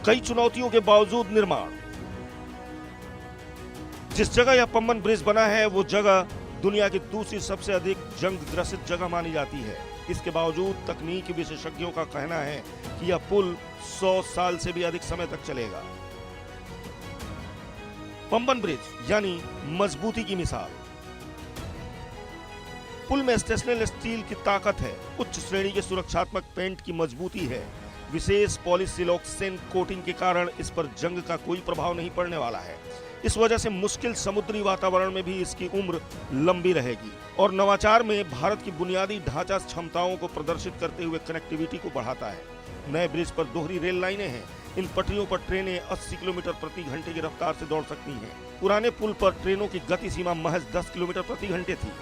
कई चुनौतियों के बावजूद निर्माण। जिस जगह यह पम्बन ब्रिज बना है वो जगह दुनिया की दूसरी सबसे अधिक जंग ग्रसित जगह मानी जाती है। इसके बावजूद तकनीकी विशेषज्ञों का कहना है कि यह पुल 100 साल से भी अधिक समय तक चलेगा। पम्बन ब्रिज यानी मजबूती की मिसाल। पुल में स्टेनलेस स्टील की ताकत है, उच्च श्रेणी के सुरक्षात्मक पेंट की मजबूती है, विशेष पॉलीसिलॉक्सेन कोटिंग के कारण इस पर जंग का कोई प्रभाव नहीं पड़ने वाला है। इस वजह से मुश्किल समुद्री वातावरण में भी इसकी उम्र लंबी रहेगी। और नवाचार में भारत की बुनियादी ढांचा क्षमताओं को प्रदर्शित करते हुए कनेक्टिविटी को बढ़ाता है। नए ब्रिज पर दोहरी रेल लाइनें हैं। इन पटरियों पर ट्रेनें 80 किलोमीटर प्रति घंटे की रफ्तार से दौड़ सकती हैं। पुराने पुल पर ट्रेनों की गति सीमा महज 10 किलोमीटर प्रति घंटे थी।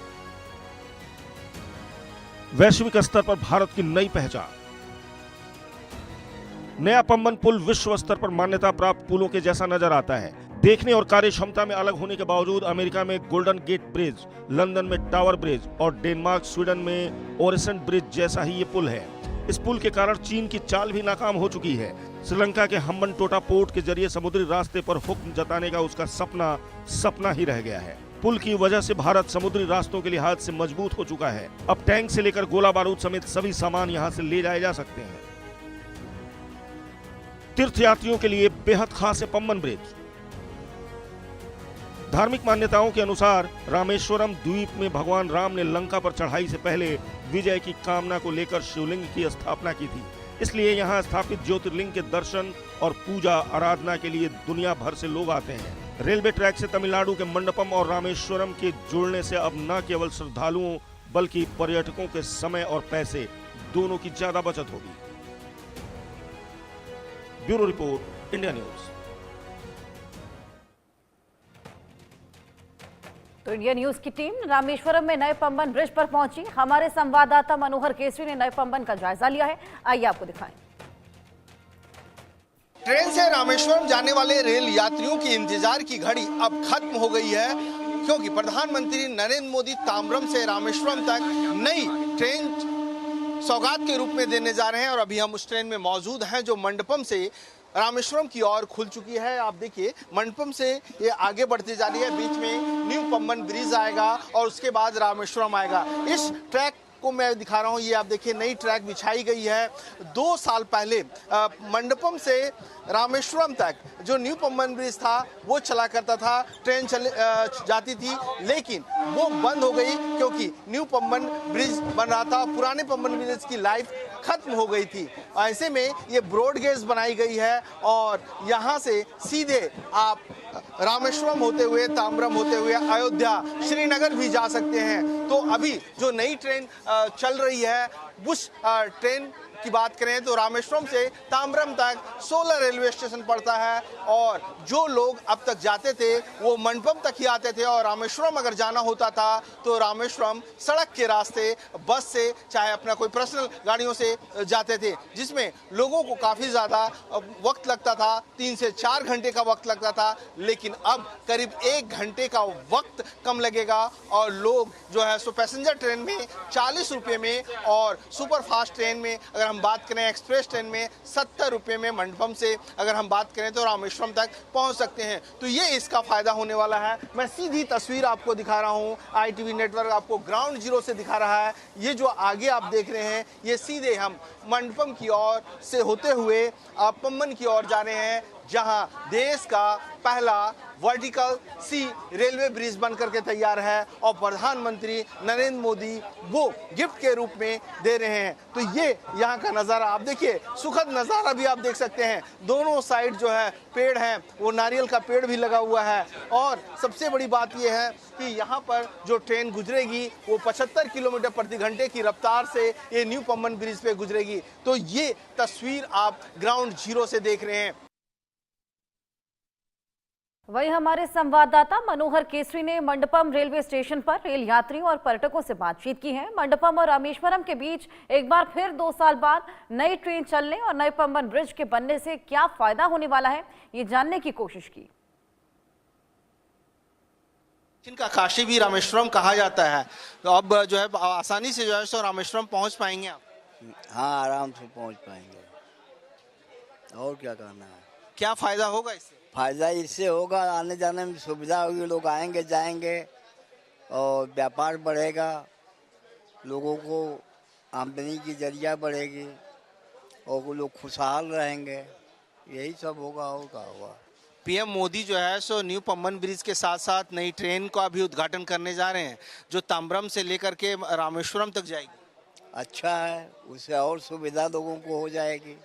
वैश्विक स्तर पर भारत की नई पहचान। नया पम्बन पुल विश्व स्तर पर मान्यता प्राप्त पुलों के जैसा नजर आता है। देखने और कार्य क्षमता में अलग होने के बावजूद अमेरिका में गोल्डन गेट ब्रिज, लंदन में टावर ब्रिज और डेनमार्क स्वीडन में ओरेसेंट ब्रिज जैसा ही ये पुल है। इस पुल के कारण चीन की चाल भी नाकाम हो चुकी है। श्रीलंका के हम्बनटोटा पोर्ट के जरिए समुद्री रास्ते पर हुक्म जताने का उसका सपना ही रह गया है। पुल की वजह से भारत समुद्री रास्तों के लिहाज से मजबूत हो चुका है। अब टैंक से लेकर गोला बारूद समेत सभी सामान यहां से ले जाए जा सकते हैं। तीर्थयात्रियों के लिए बेहद खास है पम्बन ब्रिज। धार्मिक मान्यताओं के अनुसार रामेश्वरम द्वीप में भगवान राम ने लंका पर चढ़ाई से पहले विजय की कामना को लेकर शिवलिंग की स्थापना की थी। इसलिए यहां स्थापित ज्योतिर्लिंग के दर्शन और पूजा आराधना के लिए दुनिया भर से लोग आते हैं। रेलवे ट्रैक से तमिलनाडु के मंडपम और रामेश्वरम के जुड़ने से अब न केवल श्रद्धालुओं बल्कि पर्यटकों के समय और पैसे दोनों की ज्यादा बचत होगी। Bureau report, India news. तो इंडिया न्यूज की टीम रामेश्वरम में नए पम्बन ब्रिज पर पहुंची। हमारे संवाददाता मनोहर केसरी ने नए पम्बन का जायजा लिया है। आइए आपको दिखाएं। ट्रेन से रामेश्वरम जाने वाले रेल यात्रियों की इंतजार की घड़ी अब खत्म हो गई है, क्योंकि प्रधानमंत्री नरेंद्र मोदी ताम्रम से रामेश्वरम तक नई ट्रेन सौगात के रूप में देने जा रहे हैं। और अभी हम उस ट्रेन में मौजूद हैं जो मंडपम से रामेश्वरम की ओर खुल चुकी है। आप देखिए मंडपम से ये आगे बढ़ती जा रही है। बीच में न्यू पम्बन ब्रिज आएगा और उसके बाद रामेश्वरम आएगा। इस ट्रैक को मैं दिखा रहा हूँ, ये आप देखिए नई ट्रैक बिछाई गई है। 2 साल पहले मंडपम से रामेश्वरम तक जो न्यू पम्बन ब्रिज था वो चला करता था, ट्रेन जाती थी, लेकिन वो बंद हो गई क्योंकि न्यू पम्बन ब्रिज बन रहा था। पुराने पम्बन ब्रिज की लाइफ खत्म हो गई थी। ऐसे में ये ब्रॉड गेज बनाई गई है और यहाँ से सीधे आप रामेश्वरम होते हुए, ताम्रम होते हुए अयोध्या, श्रीनगर भी जा सकते हैं। तो अभी जो नई ट्रेन चल रही है उस ट्रेन की बात करें तो रामेश्वरम से ताम्रम तक 16 रेलवे स्टेशन पड़ता है। और जो लोग अब तक जाते थे वो मंडपम तक ही आते थे और रामेश्वरम अगर जाना होता था तो रामेश्वरम सड़क के रास्ते बस से चाहे अपना कोई पर्सनल गाड़ियों से जाते थे, जिसमें लोगों को काफ़ी ज़्यादा वक्त लगता था। 3 से 4 घंटे का वक्त लगता था, लेकिन अब करीब 1 घंटे का वक्त कम लगेगा। और लोग जो है सो पैसेंजर ट्रेन में 40 रुपये में और सुपर फास्ट ट्रेन में अगर हम बात करें एक्सप्रेस ट्रेन में 70 रुपये में मंडपम से अगर हम बात करें तो रामेश्वरम तक पहुंच सकते हैं। तो ये इसका फायदा होने वाला है। मैं सीधी तस्वीर आपको दिखा रहा हूं, ITV नेटवर्क आपको ग्राउंड जीरो से दिखा रहा है। ये जो आगे आप देख रहे हैं ये सीधे हम मंडपम की ओर से होते हुए पम्बन की ओर जा रहे हैं, जहां देश का पहला वर्टिकल सी रेलवे ब्रिज बन करके तैयार है और प्रधानमंत्री नरेंद्र मोदी वो गिफ्ट के रूप में दे रहे हैं। तो ये यहाँ का नज़ारा आप देखिए, सुखद नज़ारा भी आप देख सकते हैं। दोनों साइड जो है पेड़ हैं, वो नारियल का पेड़ भी लगा हुआ है। और सबसे बड़ी बात ये है कि यहाँ पर जो ट्रेन गुजरेगी वो 75 किलोमीटर प्रति घंटे की रफ्तार से ये न्यू पम्बन ब्रिज पे गुजरेगी। तो ये तस्वीर आप ग्राउंड जीरो से देख रहे हैं। वहीं हमारे संवाददाता मनोहर केसरी ने मंडपम रेलवे स्टेशन पर रेल यात्रियों और पर्यटकों से बातचीत की है। मंडपम और रामेश्वरम के बीच एक बार फिर 2 साल बाद नई ट्रेन चलने और नए पम्बन ब्रिज के बनने से क्या फायदा होने वाला है, ये जानने की कोशिश की। इनका काशी भी रामेश्वरम कहा जाता है, तो अब जो है आसानी से जो है सो रामेश्वरम पहुंच पाएंगे आप? हाँ, आराम से पहुंच पाएंगे। और क्या करना है। क्या फायदा होगा इससे? फायदा इससे होगा, आने जाने में सुविधा होगी, लोग आएंगे जाएंगे और व्यापार बढ़ेगा, लोगों को आमदनी की जरिया बढ़ेगी और वो लोग खुशहाल रहेंगे। यही सब होगा और क्या होगा। पीएम मोदी जो है सो न्यू पम्बन ब्रिज के साथ साथ नई ट्रेन का भी उद्घाटन करने जा रहे हैं जो ताम्रम से लेकर के रामेश्वरम तक जाएगी। अच्छा है, उससे और सुविधा लोगों को हो जाएगी।